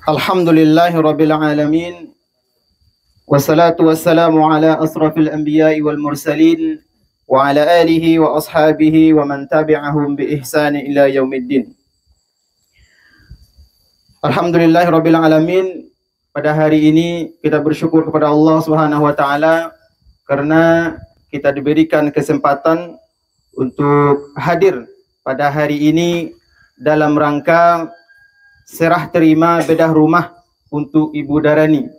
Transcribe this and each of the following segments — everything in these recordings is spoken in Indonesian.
Alhamdulillahi Rabbil Alamin. Wassalatu wassalamu ala asrafil anbiya'i wal mursalin wa ala alihi wa ashabihi wa man tabi'ahum bi ihsani ila yaumiddin. Alhamdulillahi Rabbil Alamin. Pada hari ini kita bersyukur kepada Allah Subhanahu wa taala karena kita diberikan kesempatan untuk hadir pada hari ini dalam rangka serah terima bedah rumah untuk Ibu Darani.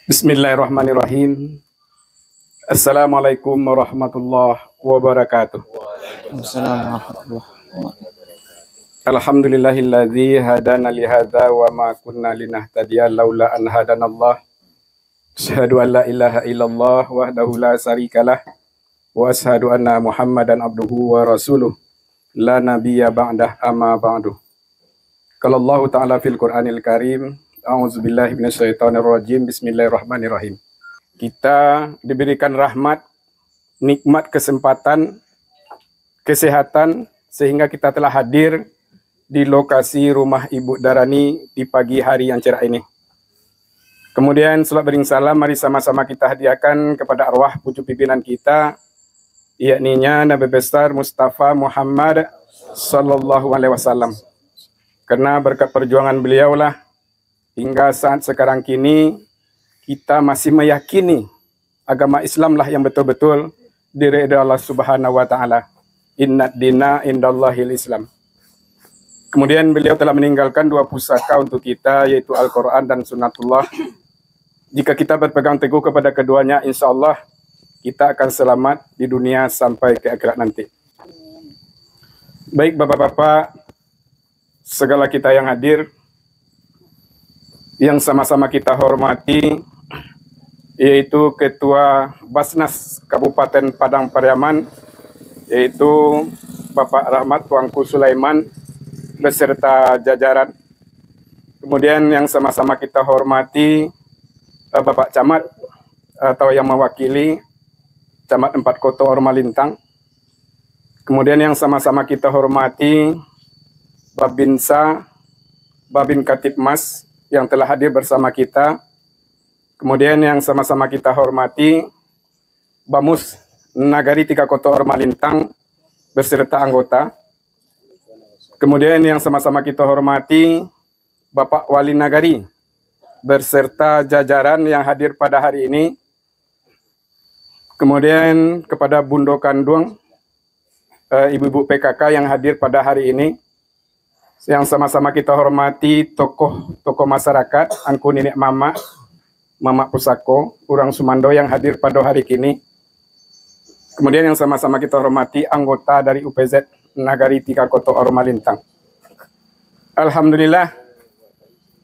Bismillahirrahmanirrahim. Assalamualaikum warahmatullahi wabarakatuh. Alhamdulillahilladzi hadana li hadza wa ma kunna linahtadiya laula an hadanallah. Asyhadu an la ilaha illallah wahdahu la syarikalah wa asyhadu anna Muhammadan abduhu wa rasuluh la nabiyya ba'dah amma ba'du. Qala Allah Ta'ala fil Qur'anil Karim, a'udzubillahi minasyaitonir rajim, bismillahirrahmanirrahim. Kita diberikan rahmat, nikmat kesempatan, kesehatan, sehingga kita telah hadir di lokasi rumah Ibu Darani di pagi hari yang cerah ini. Kemudian salat bering salam, mari sama-sama kita hadiahkan kepada arwah pucuk pimpinan kita, yakninya Nabi besar Mustafa Muhammad sallallahu alaihi wasallam. Karena berkat perjuangan beliaulah hingga saat sekarang kini kita masih meyakini agama Islamlah yang betul-betul diridhai Allah Subhanahu wa taala. Inna dina indallahil Islam. Kemudian beliau telah meninggalkan dua pusaka untuk kita, yaitu Al-Quran dan Sunnatullah. Jika kita berpegang teguh kepada keduanya, insya Allah kita akan selamat di dunia sampai ke akhirat nanti. Baik bapak-bapak, segala kita yang hadir, yang sama-sama kita hormati, yaitu Ketua Basnas Kabupaten Padang Pariaman, yaitu Bapak Rahmat Tuanku Sulaiman, beserta jajaran. Kemudian yang sama-sama kita hormati, Bapak Camat, atau yang mewakili Camat 4 Koto Ormalintang. Kemudian yang sama-sama kita hormati, Babinsa, Babin Katipmas yang telah hadir bersama kita. Kemudian yang sama-sama kita hormati, Bamus Nagari 3 Koto Ormalintang beserta anggota. Kemudian yang sama-sama kita hormati, Bapak Wali Nagari beserta jajaran yang hadir pada hari ini. Kemudian kepada Bundo Kandung, ibu-ibu PKK yang hadir pada hari ini. Yang sama-sama kita hormati tokoh-tokoh masyarakat, Angku Nenek Mama, Mama Pusako, Urang Sumando yang hadir pada hari ini. Kemudian yang sama-sama kita hormati anggota dari UPZ Nagari 3 Koto Ormalintang. Alhamdulillah,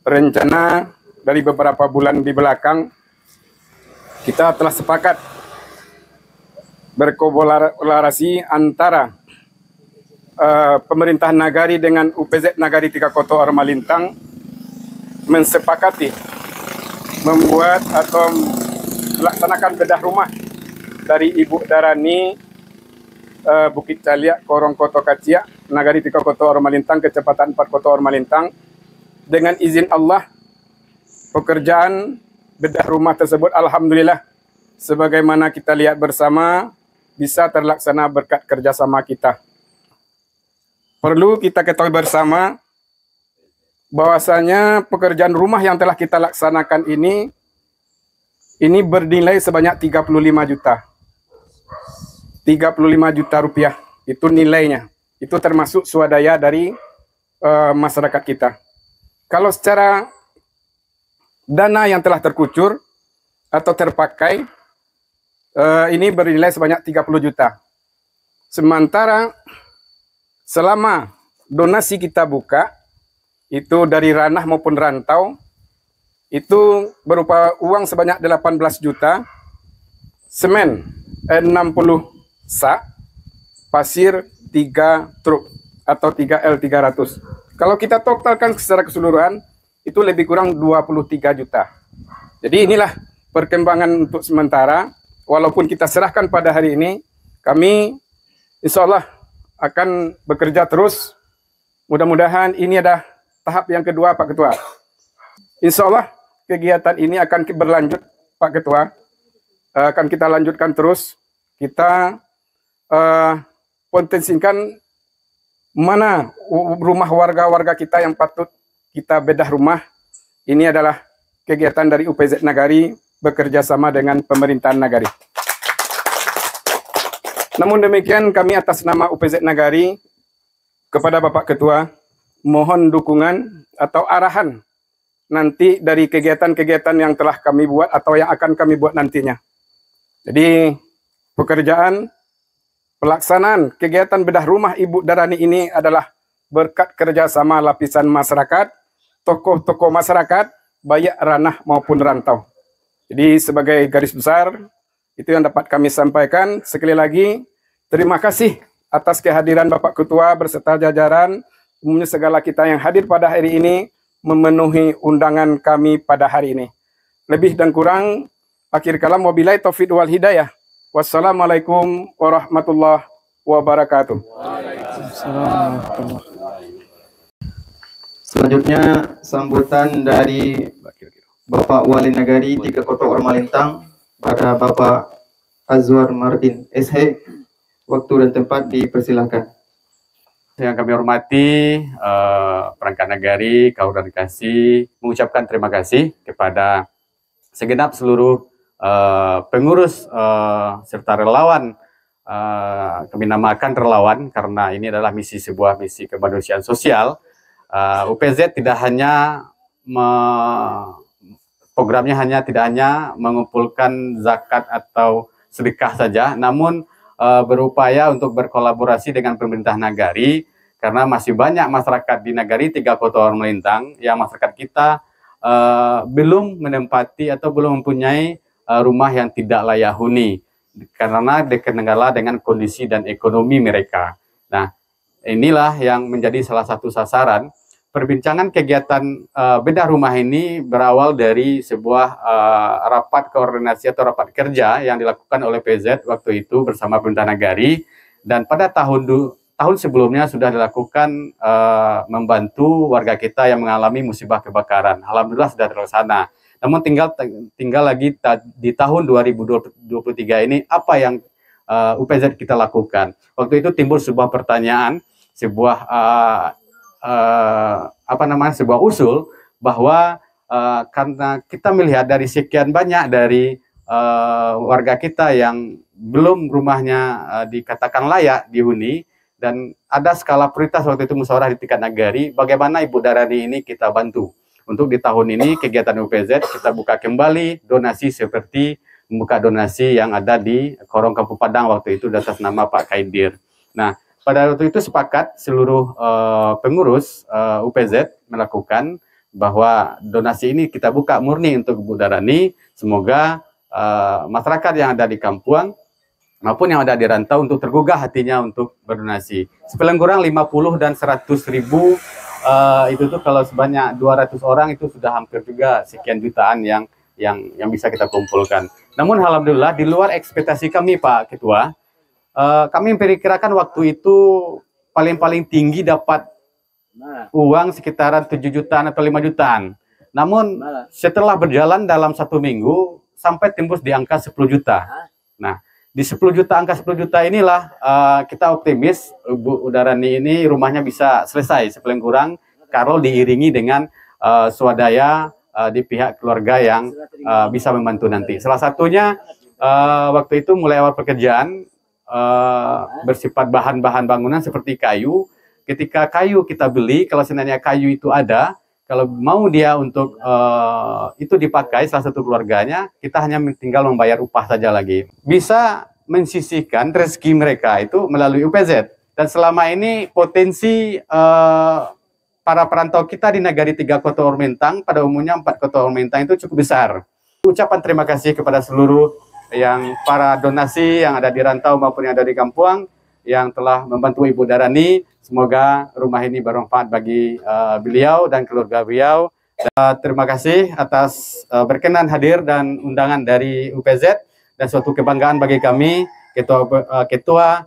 rencana dari beberapa bulan di belakang, kita telah sepakat berkolaborasi antara pemerintah Nagari dengan UPZ Nagari 3 Koto Ormalintang mensepakati membuat atau melaksanakan bedah rumah dari Ibu Darani Bukit Caliak, Korong Koto Kaciak, Nagari 3 Koto Ormalintang, Kecepatan 4 Koto Ormalintang. Dengan izin Allah, pekerjaan bedah rumah tersebut alhamdulillah sebagaimana kita lihat bersama bisa terlaksana berkat kerjasama kita. Perlu kita ketahui bersama bahwasanya pekerjaan rumah yang telah kita laksanakan ini bernilai sebanyak 35 juta. 35 juta rupiah itu nilainya. Itu termasuk swadaya dari masyarakat kita. Kalau secara dana yang telah terkucur atau terpakai, ini bernilai sebanyak 30 juta. Sementara selama donasi kita buka, itu dari ranah maupun rantau, itu berupa uang sebanyak 18 juta, semen 60 sak, pasir 3 truk atau 3 L300. Kalau kita totalkan secara keseluruhan, itu lebih kurang 23 juta. Jadi inilah perkembangan untuk sementara. Walaupun kita serahkan pada hari ini, kami insya Allah akan bekerja terus. Mudah-mudahan ini ada tahap yang kedua, Pak Ketua. Insya Allah kegiatan ini akan berlanjut, Pak Ketua. Akan kita lanjutkan terus. Kita potensikan mana rumah warga-warga kita yang patut kita bedah rumah. Ini adalah kegiatan dari UPZ Nagari bekerja sama dengan pemerintahan Nagari. Namun demikian, kami atas nama UPZ Nagari kepada Bapak Ketua mohon dukungan atau arahan nanti dari kegiatan-kegiatan yang telah kami buat atau yang akan kami buat nantinya. Jadi pekerjaan pelaksanaan kegiatan bedah rumah Ibu Darani ini adalah berkat kerjasama lapisan masyarakat, tokoh-tokoh masyarakat, baik ranah maupun rantau. Jadi sebagai garis besar, itu yang dapat kami sampaikan. Sekali lagi, terima kasih atas kehadiran Bapak Ketua berserta jajaran, umumnya segala kita yang hadir pada hari ini, memenuhi undangan kami pada hari ini. Lebih dan kurang, akhir kalam, wabillahi taufiq wal hidayah. Wassalamualaikum warahmatullahi wabarakatuh. Selanjutnya sambutan dari Bapak Wali Nagari 3 Kota Ormalintang pada Bapak Azwar Martin SH. Waktu dan tempat dipersilahkan. Yang kami hormati perangkat nagari, kaum dan kasih, mengucapkan terima kasih kepada segenap seluruh pengurus serta relawan. Kami namakan relawan karena ini adalah sebuah misi kemanusiaan sosial. UPZ tidak hanya programnya tidak hanya mengumpulkan zakat atau sedekah saja, namun berupaya untuk berkolaborasi dengan pemerintah Nagari karena masih banyak masyarakat di Nagari 3 Kota Ormalintang yang masyarakat kita belum menempati atau belum mempunyai rumah yang tidak layak huni karena kendala dengan kondisi dan ekonomi mereka. Nah, inilah yang menjadi salah satu sasaran. Perbincangan kegiatan bedah rumah ini berawal dari sebuah rapat koordinasi atau rapat kerja yang dilakukan oleh PZ waktu itu bersama pemerintah Nagari, dan pada tahun sebelumnya sudah dilakukan membantu warga kita yang mengalami musibah kebakaran. Alhamdulillah sudah terlaksana. Namun tinggal lagi di tahun 2023 ini apa yang UPZ kita lakukan. Waktu itu timbul sebuah pertanyaan, sebuah sebuah usul bahwa karena kita melihat dari sekian banyak dari warga kita yang belum rumahnya dikatakan layak dihuni dan ada skala prioritas waktu itu musyawarah di tingkat Nagari, bagaimana Ibu Darani ini kita bantu untuk di tahun ini kegiatan UPZ kita buka kembali donasi seperti membuka donasi yang ada di Korong Kampung Padang waktu itu atas nama Pak Kaidir. Nah, pada waktu itu sepakat seluruh pengurus UPZ melakukan bahwa donasi ini kita buka murni untuk Ibu Darani. Semoga masyarakat yang ada di kampung maupun yang ada di rantau untuk tergugah hatinya untuk berdonasi. Sepaling kurang 50 dan 100 ribu, itu tuh kalau sebanyak 200 orang itu sudah hampir juga sekian jutaan yang bisa kita kumpulkan. Namun alhamdulillah di luar ekspektasi kami Pak Ketua, kami memperkirakan waktu itu paling tinggi dapat uang sekitaran 7 jutaan atau 5 jutaan. Namun setelah berjalan dalam 1 minggu sampai tembus di angka 10 juta. Nah, di 10 juta, angka 10 juta inilah kita optimis Bu Darani ini rumahnya bisa selesai sepaling kurang kalau diiringi dengan swadaya di pihak keluarga yang bisa membantu nanti. Salah satunya waktu itu mulai awal pekerjaan bersifat bahan-bahan bangunan seperti kayu. Ketika kayu kita beli, kalau sebenarnya kayu itu ada, kalau mau dia untuk itu dipakai salah satu keluarganya, kita hanya tinggal membayar upah saja lagi. Bisa mensisihkan rezeki mereka itu melalui UPZ. Dan selama ini potensi para perantau kita di Nagari 3 Kota Ormalintang, pada umumnya 4 Kota Ormalintang itu cukup besar. Ucapan terima kasih kepada seluruh yang para donasi yang ada di rantau maupun yang ada di kampung yang telah membantu Ibu Darani. Semoga rumah ini bermanfaat bagi beliau dan keluarga beliau. Terima kasih atas berkenan hadir dan undangan dari UPZ, dan suatu kebanggaan bagi kami Ketua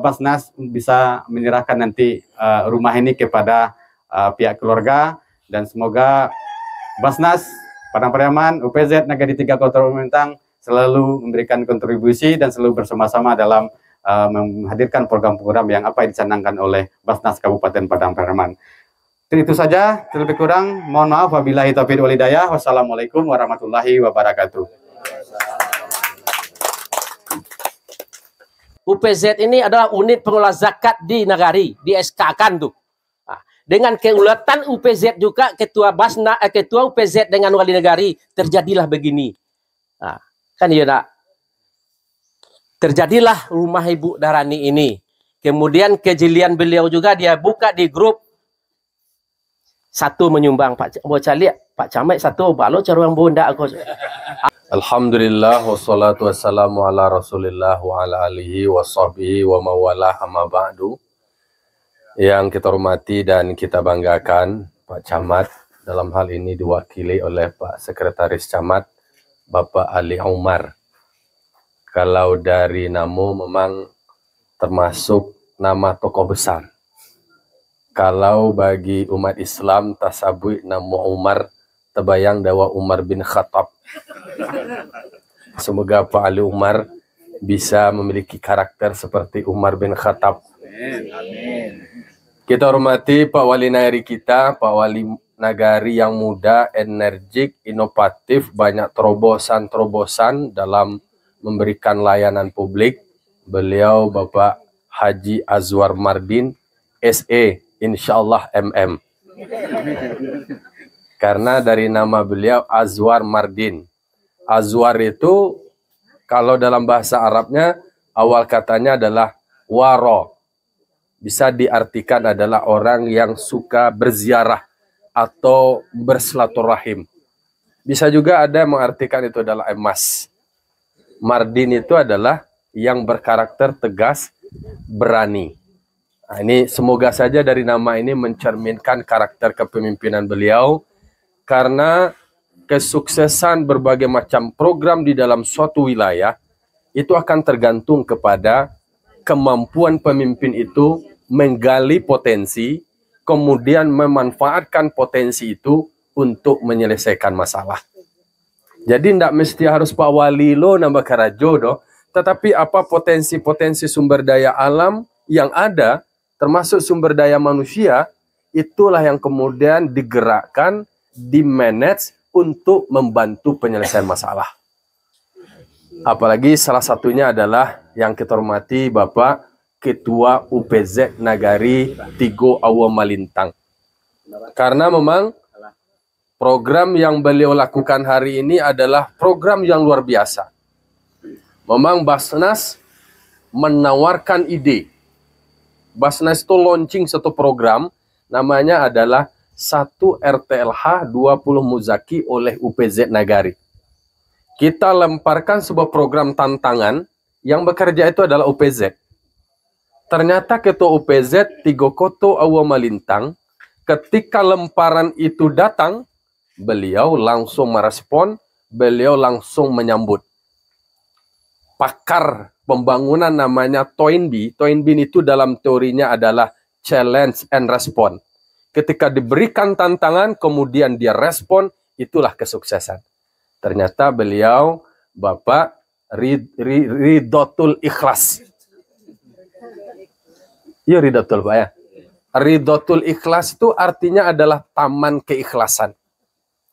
Basnas bisa menyerahkan nanti rumah ini kepada pihak keluarga, dan semoga Basnas Padang Pariaman, UPZ Nagari 3 Kota Melintang selalu memberikan kontribusi dan selalu bersama-sama dalam menghadirkan program-program yang apa yang dicanangkan oleh Basnas Kabupaten Padang Pariaman. Itu saja, lebih kurang mohon maaf, wabillahi taufiq wal hidayah. Wassalamualaikum warahmatullahi wabarakatuh. UPZ ini adalah unit pengelola zakat di Nagari, di SK-kan tuh. Dengan keulatan UPZ juga ketua UPZ dengan wali negari terjadilah begini. Nah, kan iya nak. Terjadilah rumah Ibu Darani ini. Kemudian kejelian beliau juga dia buka di grup. Satu menyumbang Pak Pak Camat satu balo caruang bonda aku. Alhamdulillah wassalatu wassalamu ala Rasulillah wa ala alihi wa sahbihi wa mawalah amma ba'du. Yang kita hormati dan kita banggakan Pak Camat, dalam hal ini diwakili oleh Pak Sekretaris Camat Bapak Ali Umar. Kalau dari namo memang termasuk nama tokoh besar. Kalau bagi umat Islam tasabui nama Umar, terbayang dawa Umar bin Khattab. Semoga Pak Ali Umar bisa memiliki karakter seperti Umar bin Khattab. Amin. Kita hormati Pak Wali Nagari kita, Pak Wali Nagari yang muda, energik, inovatif, banyak terobosan-terobosan dalam memberikan layanan publik. Beliau Bapak Haji Azwar Mardin, SE, insyaallah MM. Karena dari nama beliau Azwar Mardin. Azwar itu kalau dalam bahasa Arabnya awal katanya adalah waro. Bisa diartikan adalah orang yang suka berziarah atau bersilaturahim. Bisa juga ada yang mengartikan itu adalah emas. Mardin itu adalah yang berkarakter tegas, berani. Nah, ini semoga saja dari nama ini mencerminkan karakter kepemimpinan beliau. Karena kesuksesan berbagai macam program di dalam suatu wilayah itu akan tergantung kepada kemampuan pemimpin itu menggali potensi, kemudian memanfaatkan potensi itu untuk menyelesaikan masalah. Jadi tidak mesti harus Pak Wali lo nambah karajo, tetapi apa potensi-potensi sumber daya alam yang ada, termasuk sumber daya manusia, itulah yang kemudian digerakkan, dimanage untuk membantu penyelesaian masalah. Apalagi salah satunya adalah yang kita hormati Bapak Ketua UPZ Nagari 3 Awam Malintang. Karena memang program yang beliau lakukan hari ini adalah program yang luar biasa. Memang Basnas menawarkan ide. Basnas itu launching satu program, namanya adalah 1 RTLH 20 Muzaki oleh UPZ Nagari. Kita lemparkan sebuah program tantangan, yang bekerja itu adalah UPZ. Ternyata Ketua UPZ 3 Kota Awam Malintang, ketika lemparan itu datang, beliau langsung merespon, beliau langsung menyambut. Pakar pembangunan namanya Toynbee. Toynbee itu dalam teorinya adalah challenge and respond. Ketika diberikan tantangan, kemudian dia respon, itulah kesuksesan. Ternyata beliau Bapak Ridhotul Ikhlas. Iya Ridhotul Pak ya. Ridhotul Ikhlas itu artinya adalah taman keikhlasan.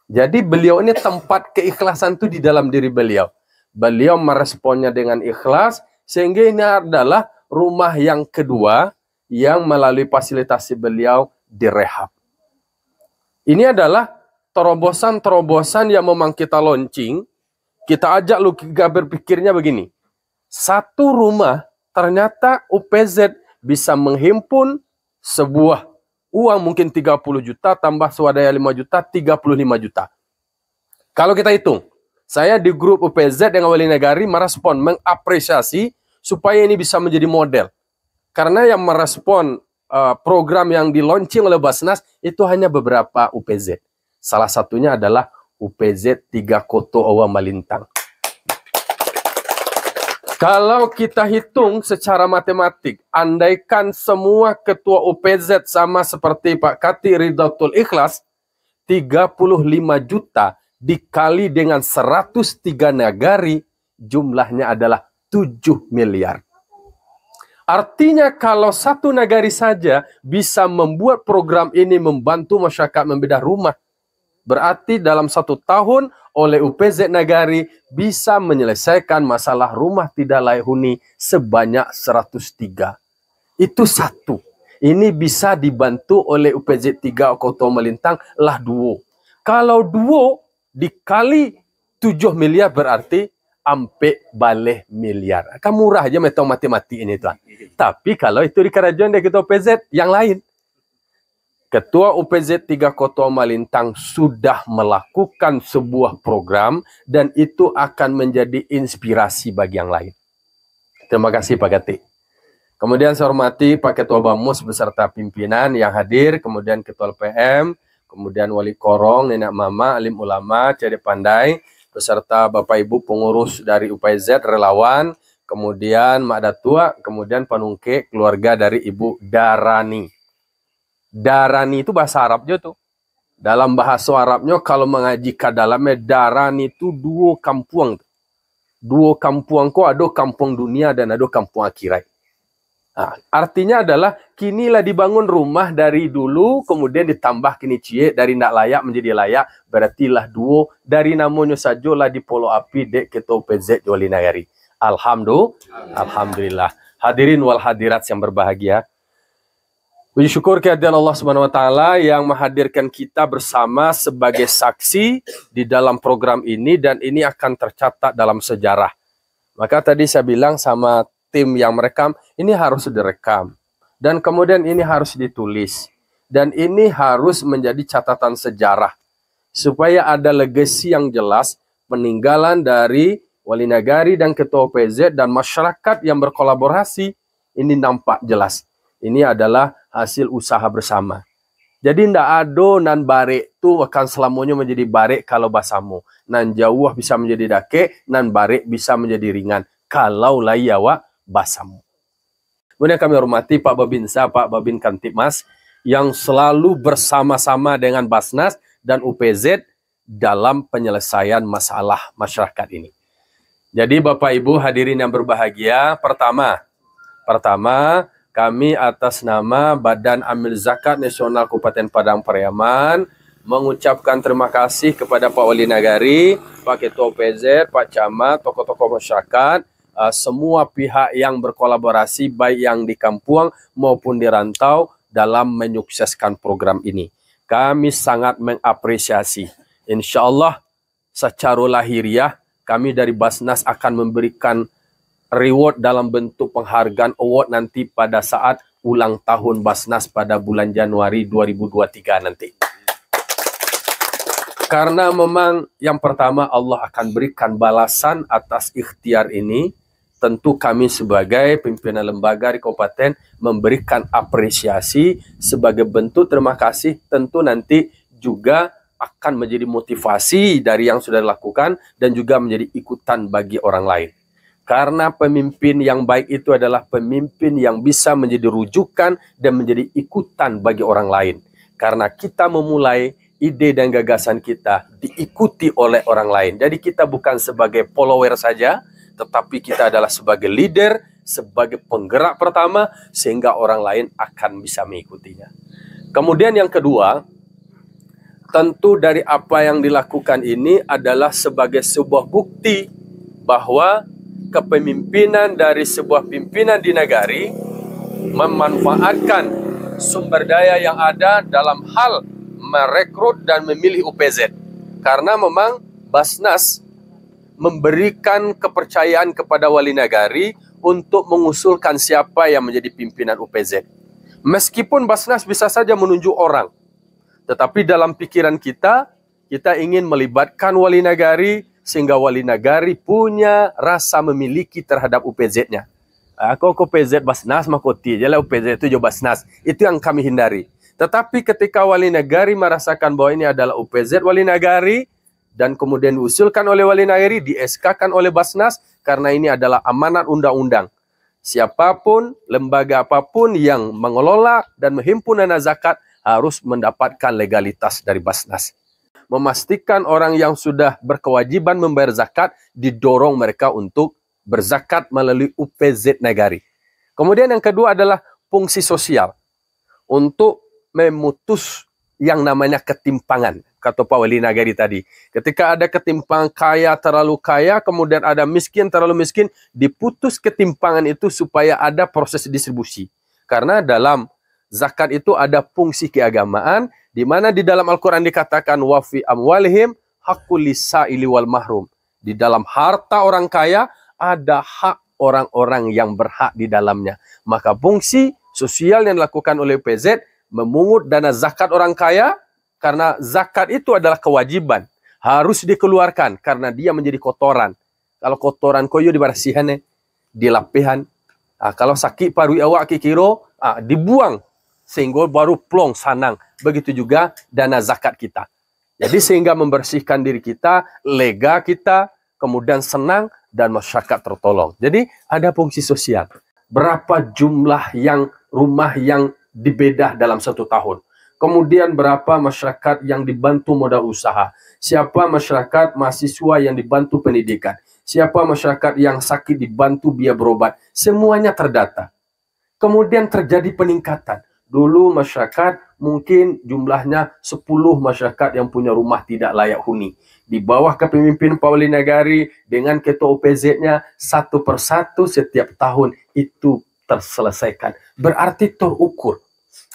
Jadi beliau ini tempat keikhlasan itu di dalam diri beliau. Beliau meresponnya dengan ikhlas, sehingga ini adalah rumah yang kedua yang melalui fasilitasi beliau direhab. Ini adalah terobosan-terobosan yang memang kita launching, kita ajak lu berpikirnya begini. Satu rumah ternyata UPZ bisa menghimpun sebuah uang mungkin 30 juta tambah swadaya 5 juta, 35 juta. Kalau kita hitung, saya di grup UPZ dengan Wali Nagari merespon, mengapresiasi supaya ini bisa menjadi model. Karena yang merespon program yang di-launching oleh Basnas itu hanya beberapa UPZ. Salah satunya adalah UPZ 3 Kota Awam Malintang. Kalau kita hitung secara matematik, andaikan semua ketua UPZ sama seperti Pak Kati Ridhotul Ikhlas, 35 juta dikali dengan 103 nagari, jumlahnya adalah 7 miliar. Artinya kalau satu nagari saja bisa membuat program ini membantu masyarakat membedah rumah, berarti dalam 1 tahun oleh UPZ Nagari bisa menyelesaikan masalah rumah tidak layak huni sebanyak 103. Itu satu. Ini bisa dibantu oleh UPZ 3 Kota Melintang lah duo. Kalau duo dikali 7 miliar berarti ampe balik miliar. Kan murah aja metode matematik ini tuan. Tapi kalau itu di kerajaan dia kita UPZ yang lain. Ketua UPZ 3 Kota Melintang sudah melakukan sebuah program dan itu akan menjadi inspirasi bagi yang lain. Terima kasih Pak Gati. Kemudian saya hormati Pak Ketua Bamus beserta pimpinan yang hadir, kemudian Ketua LPM, kemudian Wali Korong, Nenek Mama, Alim Ulama, Cede Pandai, beserta Bapak Ibu pengurus dari UPZ, relawan, kemudian Mak Datua, kemudian Panungke, keluarga dari Ibu Darani. Darani itu bahasa Arabnya tuh. Dalam bahasa Arabnya kalau mengaji ke dalamnya Darani itu dua kampung. Dua kampung kok ada kampung dunia dan ada kampung akhirat. Nah, artinya adalah kinilah dibangun rumah dari dulu, kemudian ditambah kini cie dari nak layak menjadi layak, berartilah duo dari namanya sajalah di Polo Api dek Ketua UPZ Wali Nagari. Alhamdulillah. Hadirin wal hadirat yang berbahagia. Puji syukur kehadiran Allah Subhanahu wa taala yang menghadirkan kita bersama sebagai saksi di dalam program ini dan ini akan tercatat dalam sejarah. Maka tadi saya bilang sama tim yang merekam, ini harus direkam. Dan kemudian ini harus ditulis. Dan ini harus menjadi catatan sejarah. Supaya ada legasi yang jelas, peninggalan dari Wali Nagari dan Ketua UPZ dan masyarakat yang berkolaborasi, ini nampak jelas. Ini adalah hasil usaha bersama. Jadi ndak ado nan barek tu akan selamanya menjadi barek kalau basamu. Nan jauh bisa menjadi dake, nan barek bisa menjadi ringan. Kalau layawa basamu. Kemudian kami hormati Pak Babinsa, Pak Babin Kantipmas yang selalu bersama-sama dengan Basnas dan UPZ dalam penyelesaian masalah masyarakat ini. Jadi Bapak Ibu hadirin yang berbahagia, pertama kami atas nama Badan Amil Zakat Nasional Kabupaten Padang Pariaman mengucapkan terima kasih kepada Pak Wali Nagari, Pak Ketua UPZ, Pak Camat, tokoh-tokoh masyarakat, semua pihak yang berkolaborasi baik yang di kampung maupun di rantau dalam menyukseskan program ini. Kami sangat mengapresiasi. Insya Allah secara lahiriah kami dari Basnas akan memberikan reward dalam bentuk penghargaan award nanti pada saat ulang tahun Basnas pada bulan Januari 2023 nanti. Karena memang yang pertama Allah akan berikan balasan atas ikhtiar ini. Tentu kami sebagai pimpinan lembaga di kabupaten memberikan apresiasi sebagai bentuk terima kasih. Tentu nanti juga akan menjadi motivasi dari yang sudah dilakukan dan juga menjadi ikutan bagi orang lain. Karena pemimpin yang baik itu adalah pemimpin yang bisa menjadi rujukan dan menjadi ikutan bagi orang lain. Karena kita memulai ide dan gagasan kita diikuti oleh orang lain. Jadi kita bukan sebagai follower saja, tetapi kita adalah sebagai leader, sebagai penggerak pertama, sehingga orang lain akan bisa mengikutinya. Kemudian yang kedua, tentu dari apa yang dilakukan ini adalah sebagai sebuah bukti bahwa kepemimpinan dari sebuah pimpinan di Nagari memanfaatkan sumber daya yang ada dalam hal merekrut dan memilih UPZ. Karena memang Basnas memberikan kepercayaan kepada Wali Nagari untuk mengusulkan siapa yang menjadi pimpinan UPZ. Meskipun Basnas bisa saja menunjuk orang, tetapi dalam pikiran kita ingin melibatkan Wali Nagari sehingga Wali Nagari punya rasa memiliki terhadap UPZ-nya. Aku UPZ Basnas makoti, jadi UPZ itu juga Basnas. Itu yang kami hindari. Tetapi ketika Wali Nagari merasakan bahwa ini adalah UPZ Wali Nagari, dan kemudian diusulkan oleh Wali Nagari, di-SK-kan oleh Basnas, karena ini adalah amanat undang-undang. Siapapun, lembaga apapun yang mengelola dan menghimpun dana zakat harus mendapatkan legalitas dari Basnas. Memastikan orang yang sudah berkewajiban membayar zakat, didorong mereka untuk berzakat melalui UPZ Nagari. Kemudian yang kedua adalah fungsi sosial. Untuk memutus yang namanya ketimpangan. Kata Pak Wali Nagari tadi. Ketika ada ketimpangan kaya terlalu kaya, kemudian ada miskin terlalu miskin, diputus ketimpangan itu supaya ada proses distribusi. Karena dalam zakat itu ada fungsi keagamaan, di mana di dalam Al-Quran dikatakan wa fi amwalihim haqqul lisaili wal mahrum. Di dalam harta orang kaya ada hak orang-orang yang berhak di dalamnya. Maka fungsi sosial yang dilakukan oleh PZ memungut dana zakat orang kaya, karena zakat itu adalah kewajiban. Harus dikeluarkan karena dia menjadi kotoran. Kalau kotoran koyo dibersihan, dilapihan. Kalau sakit paru awak kikiro, dibuang. Sehingga baru plong sanang. Begitu juga dana zakat kita. Jadi sehingga membersihkan diri kita, lega kita, kemudian senang, dan masyarakat tertolong. Jadi ada fungsi sosial. Berapa jumlah rumah yang dibedah dalam 1 tahun. Kemudian berapa masyarakat yang dibantu modal usaha. Siapa masyarakat mahasiswa yang dibantu pendidikan. Siapa masyarakat yang sakit dibantu biaya berobat. Semuanya terdata. Kemudian terjadi peningkatan. Dulu masyarakat mungkin jumlahnya 10 masyarakat yang punya rumah tidak layak huni. Di bawah kepemimpinan Pak Wali Nagari dengan ketua UPZ-nya, satu persatu setiap tahun itu terselesaikan. Berarti terukur.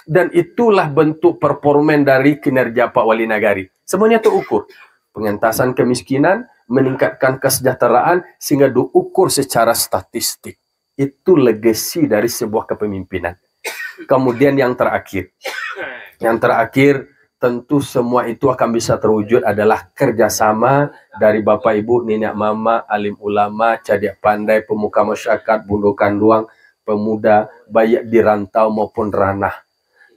Dan itulah bentuk performan dari kinerja Pak Wali Nagari. Semuanya terukur. Pengentasan kemiskinan, meningkatkan kesejahteraan, sehingga diukur secara statistik. Itu legasi dari sebuah kepemimpinan. Kemudian yang terakhir. Yang terakhir, tentu semua itu akan bisa terwujud adalah kerjasama dari Bapak Ibu, Nenek Mama, alim ulama, cadik pandai, pemuka masyarakat, bundo kanduang, pemuda, baik di rantau maupun ranah.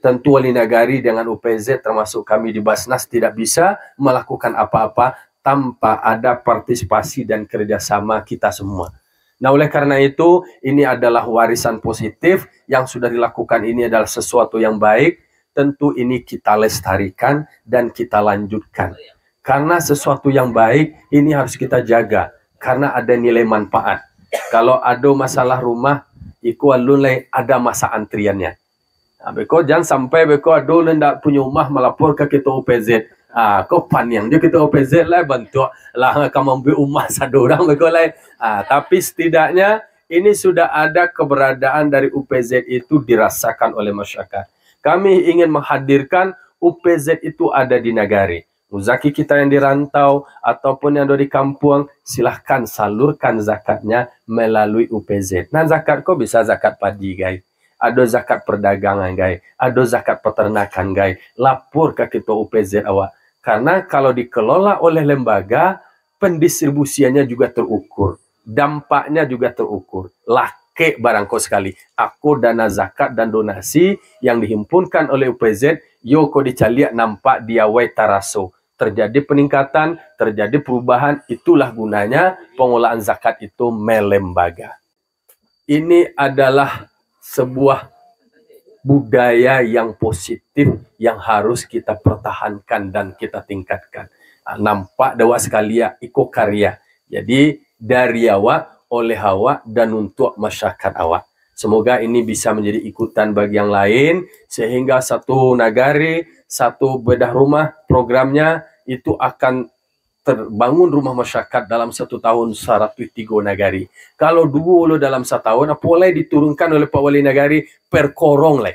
Tentu Wali Nagari dengan UPZ termasuk kami di Basnas tidak bisa melakukan apa-apa tanpa ada partisipasi dan kerjasama kita semua. Nah, oleh karena itu, ini adalah warisan positif yang sudah dilakukan, ini adalah sesuatu yang baik. Tentu ini kita lestarikan dan kita lanjutkan. Karena sesuatu yang baik, ini harus kita jaga. Karena ada nilai manfaat. Kalau ada masalah rumah, iku alulai ada masa antriannya. Beko jangan sampai beko aduh hendak punya rumah melapor ke ketua UPZ. Kau paniang dia ketua UPZ lah bantu lah kamu ambil rumah satu orang beko lah. Tapi setidaknya ini sudah ada keberadaan dari UPZ itu dirasakan oleh masyarakat. Kami ingin menghadirkan UPZ itu ada di Nagari. Muzaki kita yang di rantau ataupun yang ada di kampung, silahkan salurkan zakatnya melalui UPZ. Nah, zakat kok bisa zakat padi, guys. Ada zakat perdagangan, guys. Ada zakat peternakan, guys. Lapor ke ketua UPZ awak. Karena kalau dikelola oleh lembaga, pendistribusiannya juga terukur. Dampaknya juga terukur. Lake barangko sekali. Aku dana zakat dan donasi yang dihimpunkan oleh UPZ, yoko dicaliak nampak diawai taraso. Terjadi peningkatan, terjadi perubahan. Itulah gunanya pengolahan zakat itu melembaga. Ini adalah sebuah budaya yang positif yang harus kita pertahankan dan kita tingkatkan. Nampak dawa sekalian iko karya. Jadi dari awak, oleh awak, dan untuk masyarakat awak. Semoga ini bisa menjadi ikutan bagi yang lain, sehingga satu Nagari, satu bedah rumah programnya itu akan terbangun rumah masyarakat dalam 1 tahun 103 Nagari. Kalau 2 dalam 1 tahun, boleh diturunkan oleh Pak Wali Nagari per korong leh.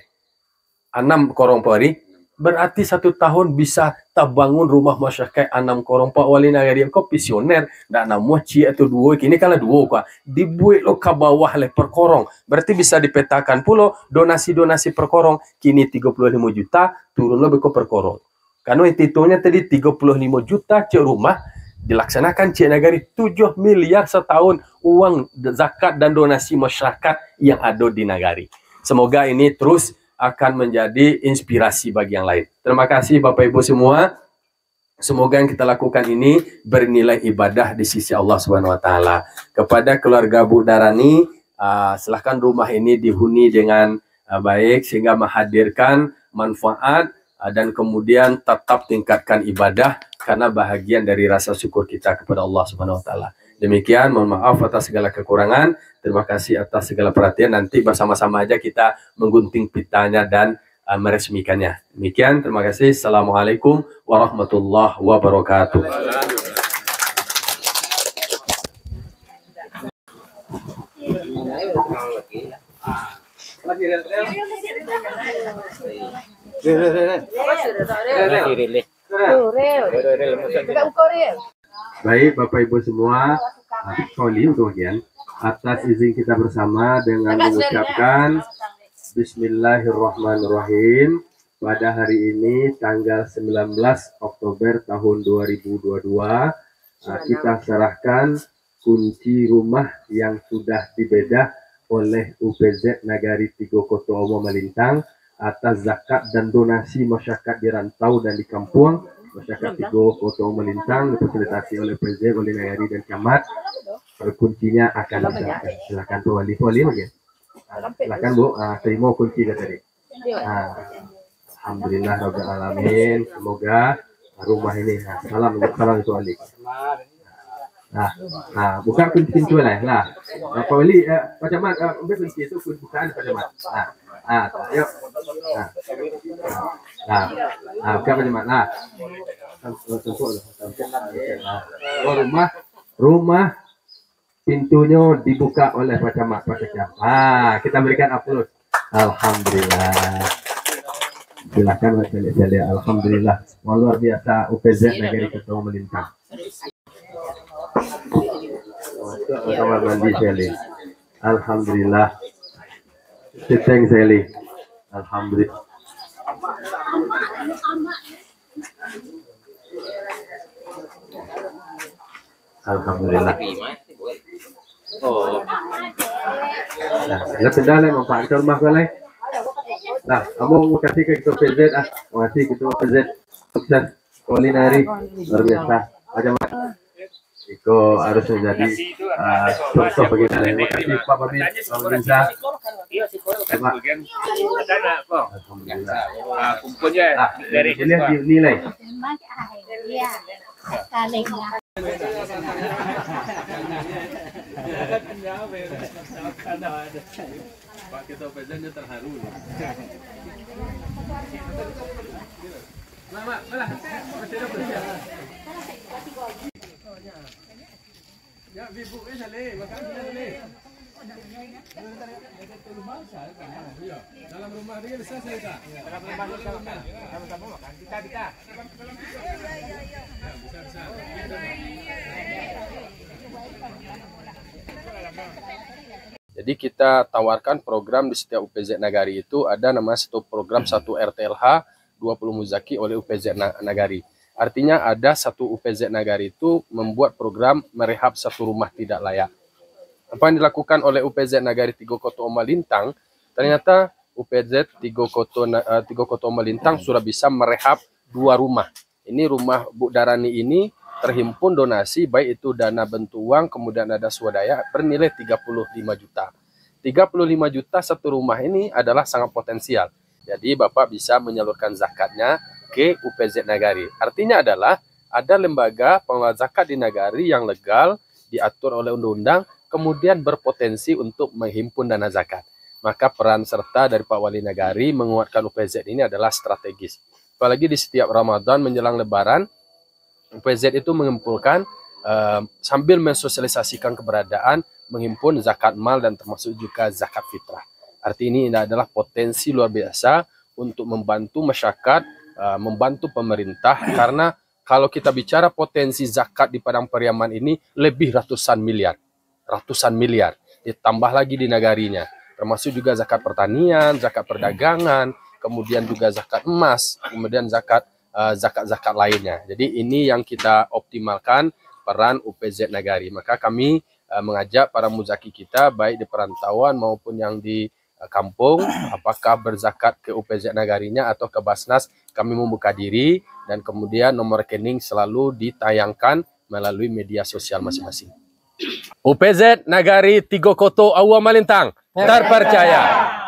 6 korong Pak Wali. Berarti 1 tahun bisa terbangun rumah masyarakat 6 korong Pak Wali Nagari. Kau visioner. Dan namun cie atau 2. Kini kalau 2 kok. Dibuat lo ke bawah leh per korong. Berarti bisa dipetakan pula donasi-donasi per korong. Kini 35 juta, turun lo beko per korong. Karena hitungnya tadi 35 juta cek rumah, dilaksanakan cek Nagari 7 miliar setahun uang zakat dan donasi masyarakat yang ada di Nagari. Semoga ini terus akan menjadi inspirasi bagi yang lain. Terima kasih Bapak Ibu semua. Semoga yang kita lakukan ini bernilai ibadah di sisi Allah Subhanahu wa taala. Kepada keluarga Bu Darani, silahkan rumah ini dihuni dengan baik sehingga menghadirkan manfaat dan kemudian tetap tingkatkan ibadah karena bahagian dari rasa syukur kita kepada Allah Subhanahu wa taala. Demikian, mohon maaf atas segala kekurangan. Terima kasih atas segala perhatian. Nanti bersama-sama aja kita menggunting pitanya dan meresmikannya. Demikian, terima kasih. Assalamualaikum warahmatullahi wabarakatuh. Baik Bapak Ibu semua, kemudian atas izin kita bersama dengan mengucapkan Bismillahirrahmanirrahim. Pada hari ini tanggal 19 Oktober tahun 2022 kita serahkan kunci rumah yang sudah dibedah oleh UPZ Nagari Tigo Koto Omo Malintang atas zakat dan donasi masyarakat di rantau dan di kampung. Masyarakat Tigo Koto Omo Malintang difasilitasi oleh UPZ, oleh Nagari dan Camat. Kuncinya akan diserahkan. Silakan Bu Wali ya. Silakan Bu, terima kunci tadi. Alhamdulillah Rabbil Alamin. Semoga rumah ini salam itu Wali. Buka pintu lah. Pak Wali, Pak Camat, ambil kunci itu bukaan Pak Camat. Yuk. Buka Pak Camat. Rumah pintunya dibuka oleh Pak Camat, Pak Sekam. Kita berikan aplaus. Alhamdulillah. Silakan Pak Sekam. Alhamdulillah. Luar biasa UPZ Nagari Koto Malintang. Kamar mandi Seli. Alhamdulillah. Siteng Seli. Alhamdulillah. Alhamdulillah. Nah, pendala memang rumah kau lain. Nah, kamu mau kasih ke kita PZ mau kasih kita PZ sukses kulineri luar biasa. Macam itu harus menjadi contoh bagi kita. Terima kasih Pak Babin, Pak Babinsa. Alhamdulillah. Kumpulnya dari nilai. Iya. Kalengnya. Pak kita PZ-nya terharu. Selamat, malah. Masih ada bersiap. Ya, ibu sale, makan sale. Dalam rumah dia bisa cerita. Dalam rumah dia makan. Sama-sama makan. Kita. Bisa. Jadi kita tawarkan program di setiap UPZ Nagari itu ada nama satu program 1 RTLH 20 Muzaki oleh UPZ Nagari. Artinya ada satu UPZ Nagari itu membuat program merehab satu rumah tidak layak. Apa yang dilakukan oleh UPZ Nagari Tigo Koto Omo Malintang, ternyata UPZ Tigo Koto Omo Malintang sudah bisa merehab 2 rumah. Ini rumah Bu Darani ini terhimpun donasi baik itu dana bentuk uang kemudian ada swadaya bernilai 35 juta. 35 juta satu rumah ini adalah sangat potensial. Jadi Bapak bisa menyalurkan zakatnya ke UPZ Nagari. Artinya adalah ada lembaga pengelola zakat di Nagari yang legal, diatur oleh undang-undang, kemudian berpotensi untuk menghimpun dana zakat. Maka peran serta dari Pak Wali Nagari menguatkan UPZ ini adalah strategis. Apalagi di setiap Ramadan menjelang Lebaran, UPZ itu mengumpulkan sambil mensosialisasikan keberadaan, menghimpun zakat mal dan termasuk juga zakat fitrah. Arti ini adalah potensi luar biasa untuk membantu masyarakat, membantu pemerintah, karena kalau kita bicara potensi zakat di Padang Pariaman ini lebih ratusan miliar, ditambah lagi di Nagarinya, termasuk juga zakat pertanian, zakat perdagangan, kemudian juga zakat emas, kemudian zakat lainnya. Jadi ini yang kita optimalkan peran UPZ Nagari. Maka kami mengajak para muzaki kita baik di perantauan maupun yang di kampung, apakah berzakat ke UPZ Nagarinya atau ke Basnas, kami membuka diri dan kemudian nomor rekening selalu ditayangkan melalui media sosial masing-masing. UPZ Nagari Tigo Koto Omo Malintang terpercaya.